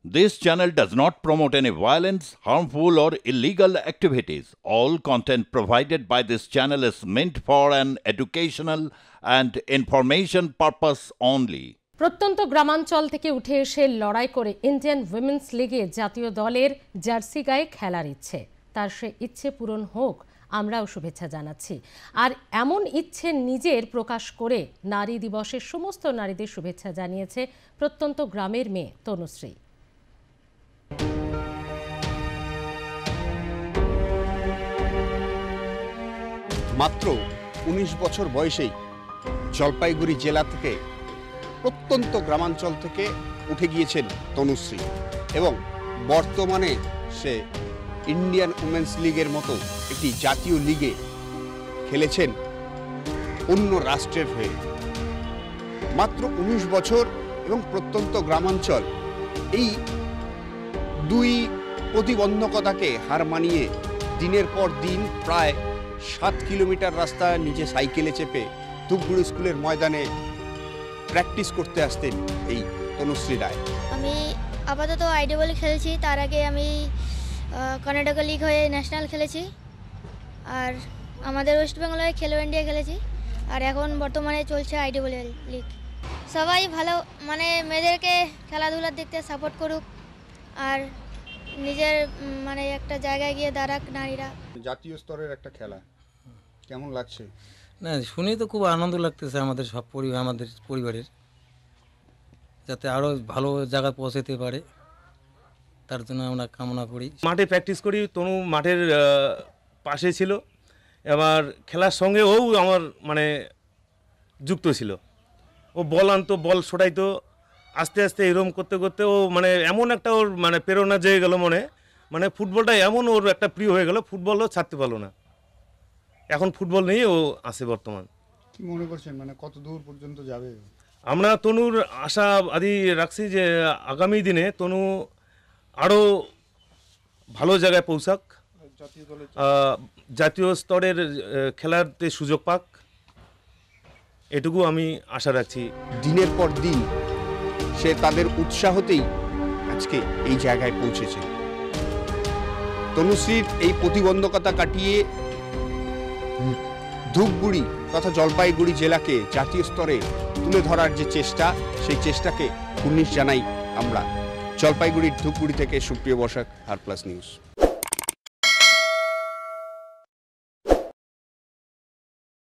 This channel does not promote any violence, harmful, or illegal activities. All content provided by this channel is meant for an educational and information purpose only. প্রত্যন্ত গ্রামাঞ্চল থেকে উঠে এসে লড়াই করে Indian women's লিগে জাতীয় দলের জার্সি গায়ে খেলার ইচ্ছে, তার সে ইচ্ছে পূরণ হোক আমরাও শুভেচ্ছা জানাচ্ছি। আর এমন ইচ্ছে নিজের প্রকাশ করে নারী দিবসের সমস্ত নারীদের শুভেচ্ছা জানিয়েছে প্রত্যন্ত গ্রামের মেয়ে তনুশ্রী। মাত্র ১৯ বছর বয়সেই জলপাইগুড়ি জেলা থেকে প্রত্যন্ত গ্রামাঞ্চল থেকে উঠে গিয়েছেন তনুশ্রী এবং বর্তমানে সে ইন্ডিয়ান উমেন্স লিগের মতো একটি জাতীয় লিগে খেলেছেন অন্য রাষ্ট্রের হয়ে। মাত্র ১৯ বছর এবং প্রত্যন্ত গ্রামাঞ্চল, এই দুই প্রতিবন্ধকতাকে হার মানিয়ে দিনের পর দিন প্রায় ৭ কিলোমিটার রাস্তা নিজে সাইকেলে চেপে ধূপগুড়ি স্কুলের ময়দানে প্র্যাকটিস করতে আসতেন এই তনুশ্রী রায়। আমি আপাতত আইডিবলে খেলেছি, তার আগে আমি কর্ণাটক লিগ হয়ে ন্যাশনাল খেলেছি, আর আমাদের ওয়েস্ট বেঙ্গল হয়ে খেলো ইন্ডিয়া খেলেছি, আর এখন বর্তমানে চলছে আইডিবল লিগ। সবাই ভালো মেয়েদেরকে খেলাধুলার দিক থেকে সাপোর্ট করুক আর নিজের একটা জায়গায় গিয়ে দাঁড়াক নারীরা। জাতীয় স্তরের একটা খেলা কেমন লাগছে? না, শুনে তো খুব আনন্দ লাগতেছে আমাদের আমাদের পরিবারের, যাতে আরও ভালো জায়গায় পৌঁছাতে পারে তার জন্য আমরা কামনা করি। মাঠে প্র্যাকটিস করি, তনু মাঠের পাশে ছিল, এবার খেলার সঙ্গে ও আমার যুক্ত ছিল। ও বল আনতো, বল ছোটাইতো, আস্তে আস্তে এরম করতে করতে ও এমন একটা ওর প্রেরণা জেগে গেল মনে, ফুটবলটা এমন ওর একটা প্রিয় হয়ে গেল, ফুটবলও ছাড়তে পারলো না। এখন ফুটবল নিয়ে ও আছে বর্তমান। কি মনে করছেন, কত দূর পর্যন্ত যাবে? আমরা তনুর আশা আদি রাখছি যে আগামী দিনে তনু আরও ভালো জায়গায় পৌঁছাক, জাতীয় স্তরের খেলাতে সুযোগ পাক, এটুকু আমি আশা রাখছি। দিনের পর দিন সে তাদের উৎসাহতেই আজকে এই জায়গায় পৌঁছেছে। তনুশ্রীর এই প্রতিবন্ধকতা কাটিয়ে ধূপগুড়ি তথা জলপাইগুড়ি জেলাকে জাতীয় স্তরে তুলে ধরার যে চেষ্টা, সেই চেষ্টাকে কুর্নিশ জানাই আমরা। জলপাইগুড়ির ধূপগুড়ি থেকে সুপ্রিয় বসাক, আর প্লাস নিউজ।